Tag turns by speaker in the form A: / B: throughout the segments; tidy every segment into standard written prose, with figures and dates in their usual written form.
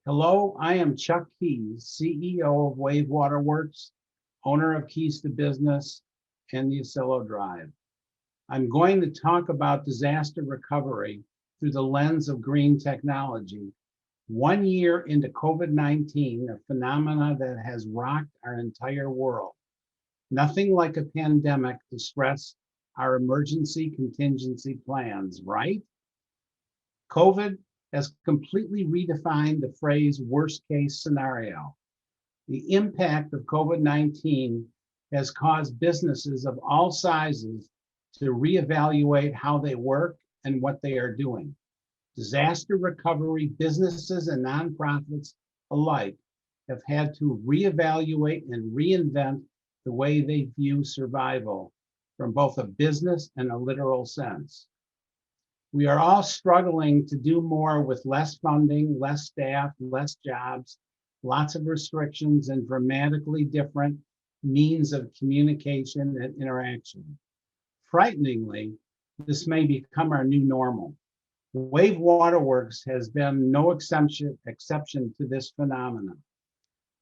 A: Hello, I am Chuck Keys, CEO of Wave Waterworks, owner of Keys to Business and the Acelo Drive. I'm going to talk about disaster recovery through the lens of green technology. 1 year into COVID-19, a phenomena that has rocked our entire world. Nothing like a pandemic to stress our emergency contingency plans, right? COVID has completely redefined the phrase worst case scenario. The impact of COVID-19 has caused businesses of all sizes to reevaluate how they work and what they are doing. Disaster recovery businesses and nonprofits alike have had to reevaluate and reinvent the way they view survival from both a business and a literal sense. We are all struggling to do more with less funding, less staff, less jobs, lots of restrictions, and dramatically different means of communication and interaction. Frighteningly, this may become our new normal. Wave Waterworks has been no exception to this phenomenon.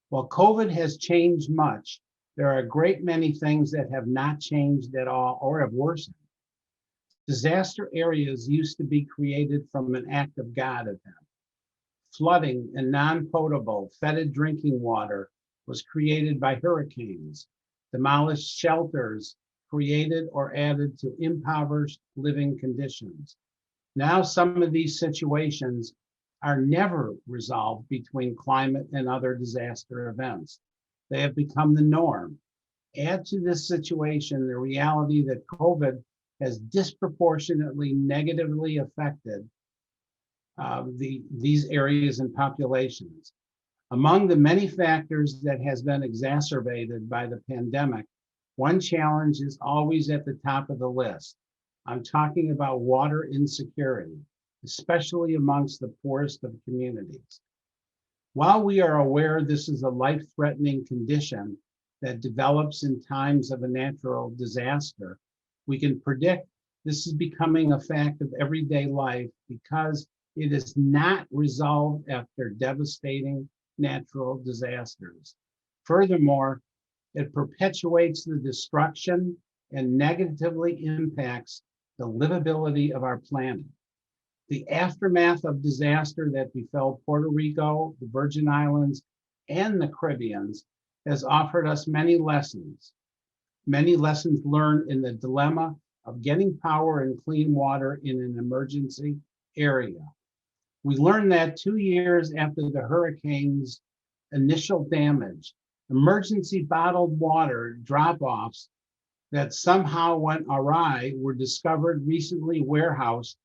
A: While COVID has changed much, there are a great many things that have not changed at all or have worsened. Disaster areas used to be created from an act of God event. Flooding and non-potable, fetid drinking water was created by hurricanes. Demolished shelters created or added to impoverished living conditions. Now some of these situations are never resolved between climate and other disaster events. They have become the norm. Add to this situation the reality that COVID has disproportionately negatively affected these areas and populations. Among the many factors that has been exacerbated by the pandemic, one challenge is always at the top of the list. I'm talking about water insecurity, especially amongst the poorest of communities. While we are aware this is a life-threatening condition that develops in times of a natural disaster, we can predict this is becoming a fact of everyday life because it is not resolved after devastating natural disasters. Furthermore, it perpetuates the destruction and negatively impacts the livability of our planet. The aftermath of disaster that befell Puerto Rico, the Virgin Islands, and the Caribbean has offered us many lessons learned in the dilemma of getting power and clean water in an emergency area. We learned that 2 years after the hurricane's initial damage, emergency bottled water drop-offs that somehow went awry were discovered recently warehoused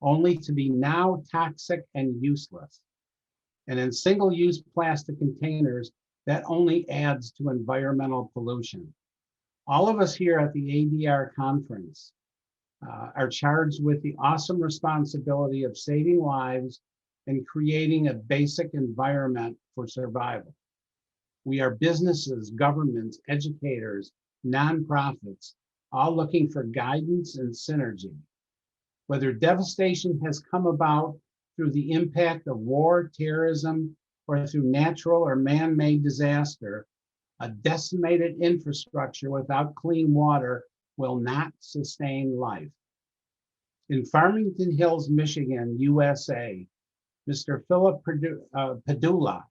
A: only to be now toxic and useless. And in single-use plastic containers, that only adds to environmental pollution. All of us here at the ADR conference are charged with the awesome responsibility of saving lives and creating a basic environment for survival. We are businesses, governments, educators, nonprofits, all looking for guidance and synergy. Whether devastation has come about through the impact of war, terrorism, or through natural or man-made disaster, a decimated infrastructure without clean water will not sustain life. In Farmington Hills, Michigan, USA, Mr. Philip Padula,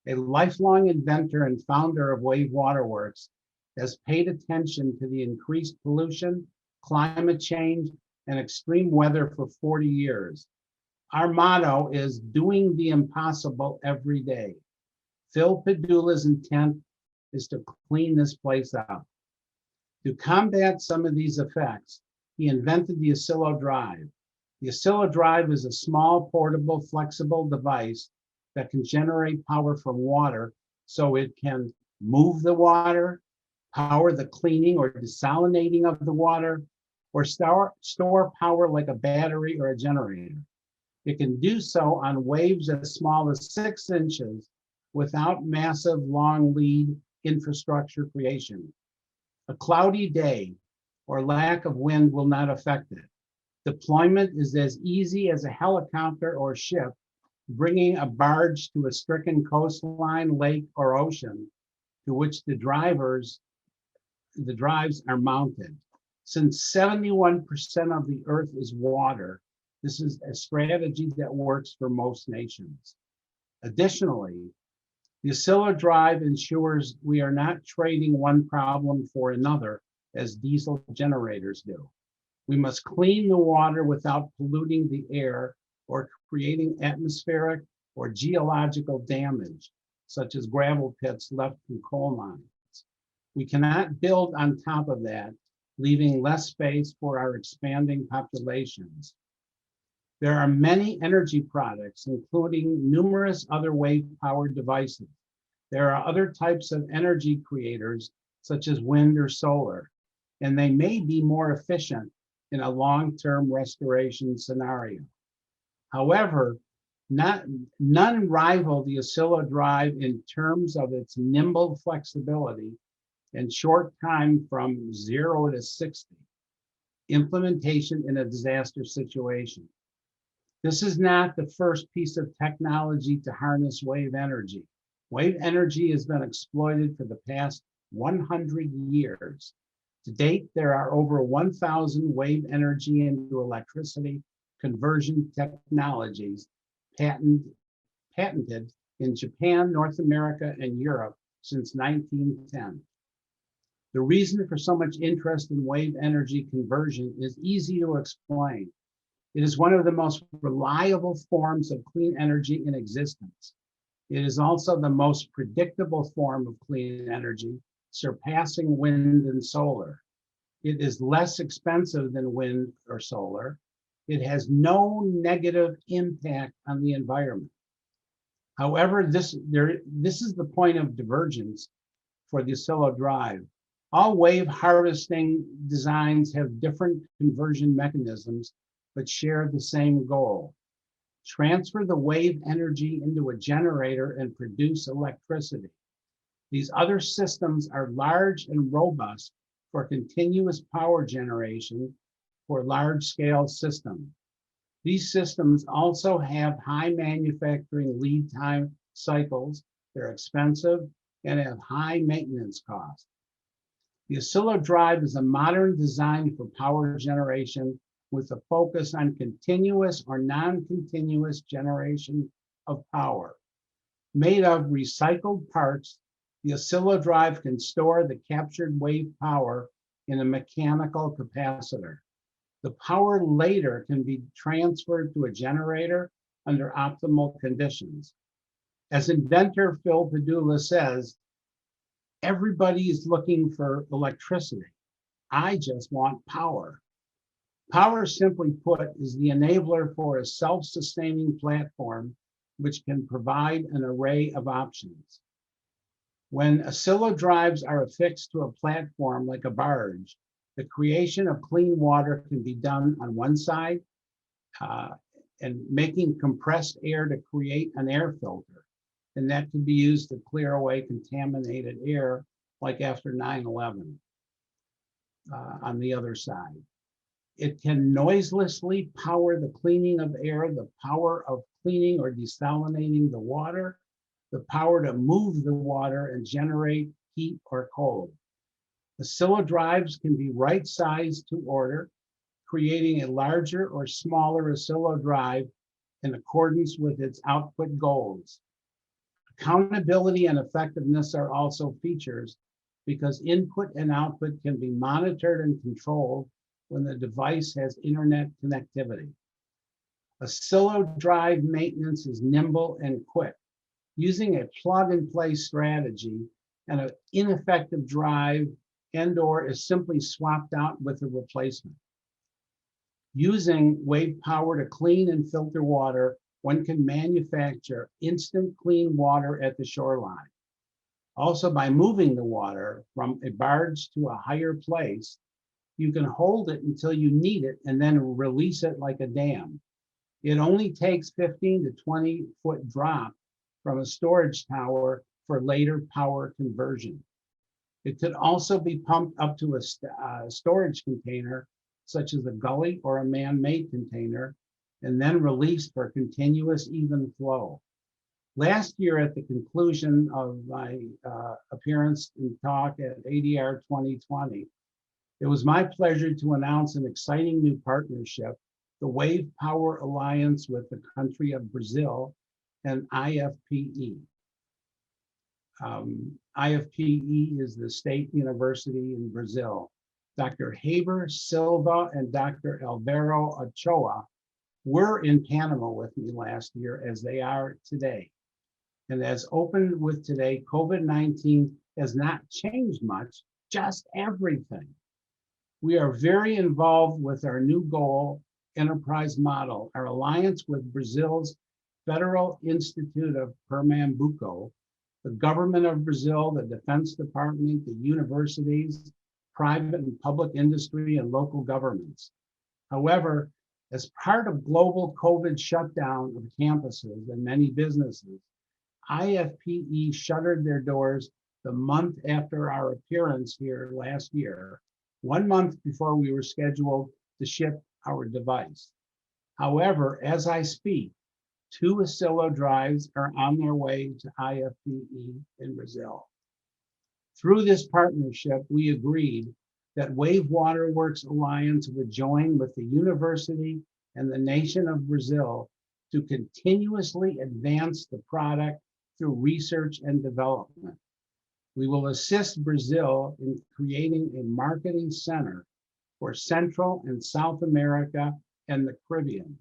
A: a lifelong inventor and founder of Wave Waterworks, has paid attention to the increased pollution, climate change, and extreme weather for 40 years. Our motto is doing the impossible every day. Phil Padula's intent is to clean this place up. To combat some of these effects, he invented the Acelo Drive. The Acelo Drive is a small, portable, flexible device that can generate power from water so it can move the water, power the cleaning or desalinating of the water, or store power like a battery or a generator. It can do so on waves as small as 6 inches without massive long lead infrastructure creation. A cloudy day or lack of wind will not affect it. Deployment is as easy as a helicopter or ship bringing a barge to a stricken coastline, lake, or ocean to which the drives are mounted. Since 71% of the earth is water, this is a strategy that works for most nations. Additionally, the Oscilla drive ensures we are not trading one problem for another as diesel generators do. We must clean the water without polluting the air or creating atmospheric or geological damage, such as gravel pits left from coal mines. We cannot build on top of that, leaving less space for our expanding populations. There are many energy products, including numerous other wave-powered devices. There are other types of energy creators, such as wind or solar, and they may be more efficient in a long-term restoration scenario. However, none rival the Oscilla drive in terms of its nimble flexibility and short time from 0 to 60 implementation in a disaster situation. This is not the first piece of technology to harness wave energy. Wave energy has been exploited for the past 100 years. To date, there are over 1,000 wave energy into electricity conversion technologies patented in Japan, North America, and Europe since 1910. The reason for so much interest in wave energy conversion is easy to explain. It is one of the most reliable forms of clean energy in existence. It is also the most predictable form of clean energy, surpassing wind and solar. It is less expensive than wind or solar. It has no negative impact on the environment. However, this is the point of divergence for the Oscilla drive. All wave harvesting designs have different conversion mechanisms, but share the same goal. Transfer the wave energy into a generator and produce electricity. These other systems are large and robust for continuous power generation for large-scale systems. These systems also have high manufacturing lead time cycles, they're expensive, and have high maintenance costs. The Oscilla drive is a modern design for power generation with a focus on continuous or non-continuous generation of power. Made of recycled parts, the Oscilla drive can store the captured wave power in a mechanical capacitor. The power later can be transferred to a generator under optimal conditions. As inventor Phil Padula says, everybody is looking for electricity. I just want power. Power, simply put, is the enabler for a self-sustaining platform which can provide an array of options. When Oscilla drives are affixed to a platform like a barge, the creation of clean water can be done on one side and making compressed air to create an air filter. And that can be used to clear away contaminated air, like after 9/11 on the other side. It can noiselessly power the cleaning of air, the power of cleaning or desalinating the water, the power to move the water and generate heat or cold. Oscilla drives can be right-sized to order, creating a larger or smaller Oscilla drive in accordance with its output goals. Accountability and effectiveness are also features because input and output can be monitored and controlled when the device has internet connectivity. Oscilla drive maintenance is nimble and quick. Using a plug-and-play strategy, and an ineffective drive and/or is simply swapped out with a replacement. Using wave power to clean and filter water, one can manufacture instant clean water at the shoreline. Also, by moving the water from a barge to a higher place, you can hold it until you need it and then release it like a dam. It only takes 15 to 20 foot drop from a storage tower for later power conversion. It could also be pumped up to a storage container, such as a gully or a man-made container, and then released for continuous even flow. Last year, at the conclusion of my appearance and talk at ADR 2020, it was my pleasure to announce an exciting new partnership, the Wave Power Alliance with the country of Brazil and IFPE. IFPE is the state university in Brazil. Dr. Haber Silva and Dr. Alvaro Ochoa were in Panama with me last year, as they are today. And as opened with today, COVID-19 has not changed much, just everything. We are very involved with our new goal, enterprise model, our alliance with Brazil's Federal Institute of Pernambuco, the government of Brazil, the Defense Department, the universities, private and public industry, and local governments. However, as part of global COVID shutdown of campuses and many businesses, IFPE shuttered their doors the month after our appearance here last year, 1 month before we were scheduled to ship our device. However, as I speak, 2 Oscillo drives are on their way to IFPE in Brazil. Through this partnership, we agreed that Wave Waterworks Alliance would join with the university and the nation of Brazil to continuously advance the product through research and development. We will assist Brazil in creating a marketing center for Central and South America and the Caribbean,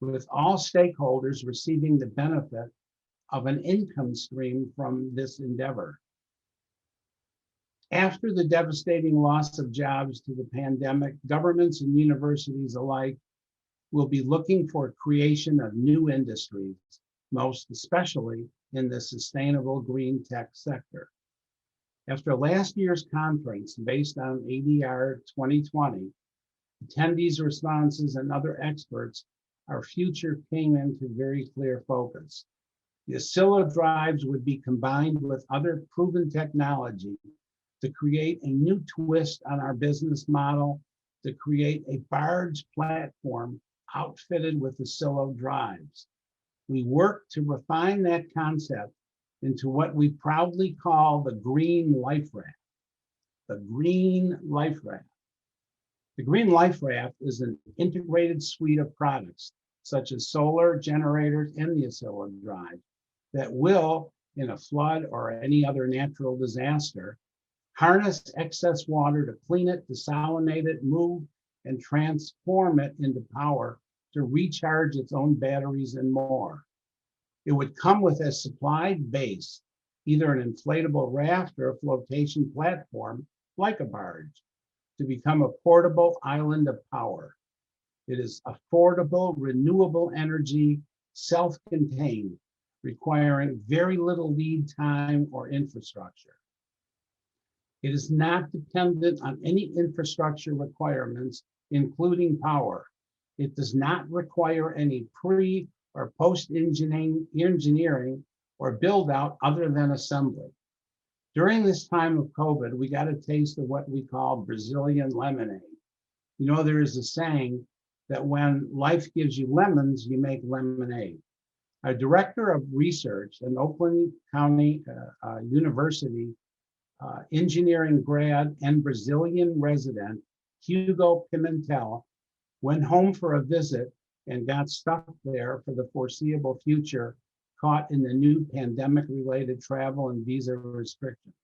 A: with all stakeholders receiving the benefit of an income stream from this endeavor. After the devastating loss of jobs to the pandemic, governments and universities alike will be looking for creation of new industries, most especially in the sustainable green tech sector. After last year's conference based on ADR 2020, attendees' responses and other experts, our future came into very clear focus. The Oscillo drives would be combined with other proven technology to create a new twist on our business model, to create a barge platform outfitted with Oscillo drives. We worked to refine that concept into what we proudly call the Green Life Raft. The Green Life Raft. The Green Life Raft is an integrated suite of products, such as solar generators and the Oscillo drive, that will, in a flood or any other natural disaster, harness excess water to clean it, desalinate it, move, and transform it into power to recharge its own batteries and more. It would come with a supplied base, either an inflatable raft or a flotation platform, like a barge, to become a portable island of power. It is affordable, renewable energy, self-contained, requiring very little lead time or infrastructure. It is not dependent on any infrastructure requirements, including power. It does not require any pre- or post-engineering or build out other than assembly. During this time of COVID, we got a taste of what we call Brazilian lemonade. You know, there is a saying that when life gives you lemons, you make lemonade. Our director of research at Oakland County University engineering grad and Brazilian resident, Hugo Pimentel, went home for a visit and got stuck there for the foreseeable future, caught in the new pandemic-related travel and visa restrictions.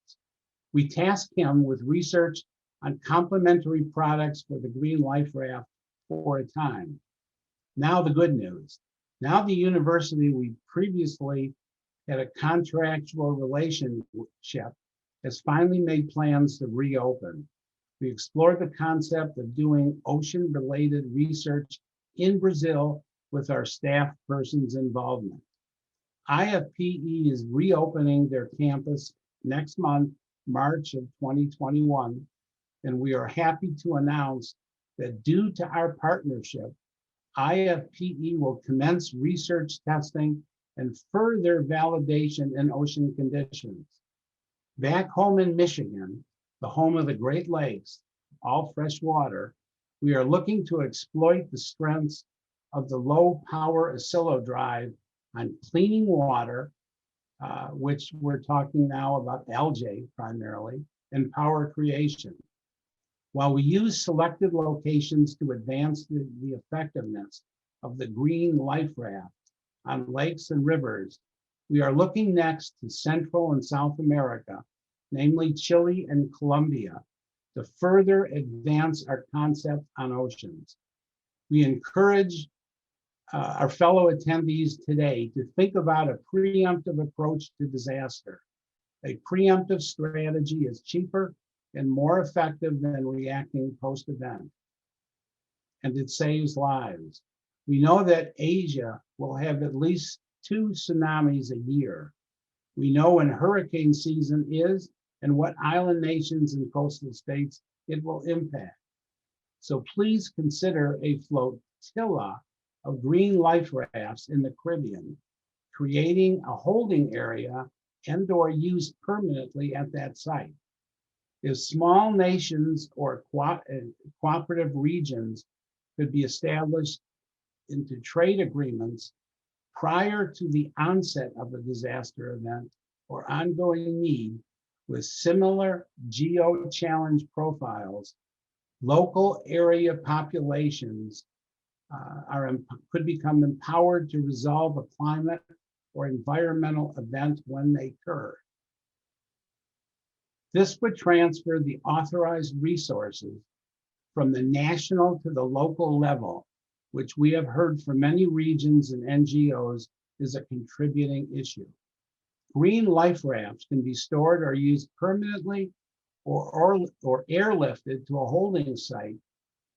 A: We tasked him with research on complementary products for the Green Life Raft for a time. Now the good news. Now the university we previously had a contractual relationship has finally made plans to reopen. We explored the concept of doing ocean-related research in Brazil with our staff person's involvement. IFPE is reopening their campus next month, March of 2021, and we are happy to announce that due to our partnership, IFPE will commence research testing and further validation in ocean conditions. Back home in Michigan, the home of the Great Lakes, all fresh water, we are looking to exploit the strengths of the low power oscillo drive on cleaning water, which we're talking now about algae primarily, and power creation. While we use selected locations to advance the effectiveness of the green life raft on lakes and rivers, we are looking next to Central and South America, namely Chile and Colombia, to further advance our concept on oceans. We encourage our fellow attendees today to think about a preemptive approach to disaster. A preemptive strategy is cheaper and more effective than reacting post-event, and it saves lives. We know that Asia will have at least 2 tsunamis a year. We know when hurricane season is and what island nations and coastal states it will impact. So please consider a flotilla of green life rafts in the Caribbean, creating a holding area and/or used permanently at that site. If small nations or cooperative regions could be established into trade agreements prior to the onset of a disaster event or ongoing need with similar geo-challenge profiles, local area populations could become empowered to resolve a climate or environmental event when they occur. This would transfer the authorized resources from the national to the local level, which we have heard from many regions and NGOs is a contributing issue. Green life rafts can be stored or used permanently or airlifted to a holding site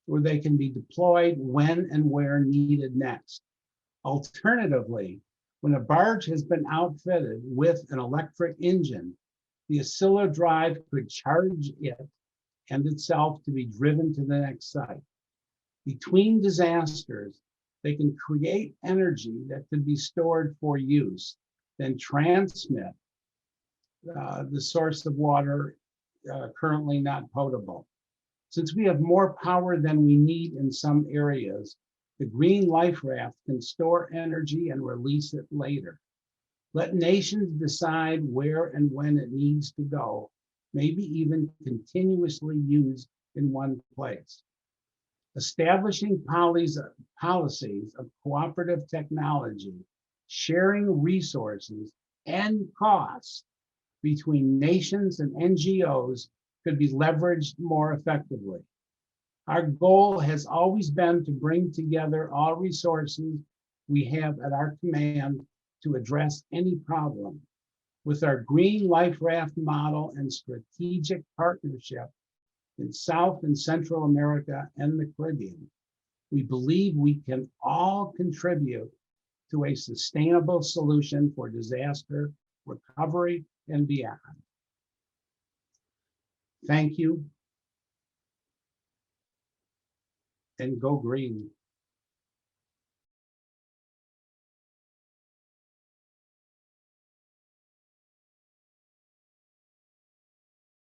A: where they can be deployed when and where needed next. Alternatively, when a barge has been outfitted with an electric engine, the oscillo drive could charge it and itself to be driven to the next site. Between disasters, they can create energy that could be stored for use, then transmit the source of water currently not potable. Since we have more power than we need in some areas, the green life raft can store energy and release it later. Let nations decide where and when it needs to go, maybe even continuously used in one place. Establishing policies of cooperative technology, sharing resources and costs between nations and NGOs could be leveraged more effectively. Our goal has always been to bring together all resources we have at our command to address any problem. With our green life raft model and strategic partnership in South and Central America and the Caribbean, we believe we can all contribute to a sustainable solution for disaster recovery and beyond. Thank you, and go green.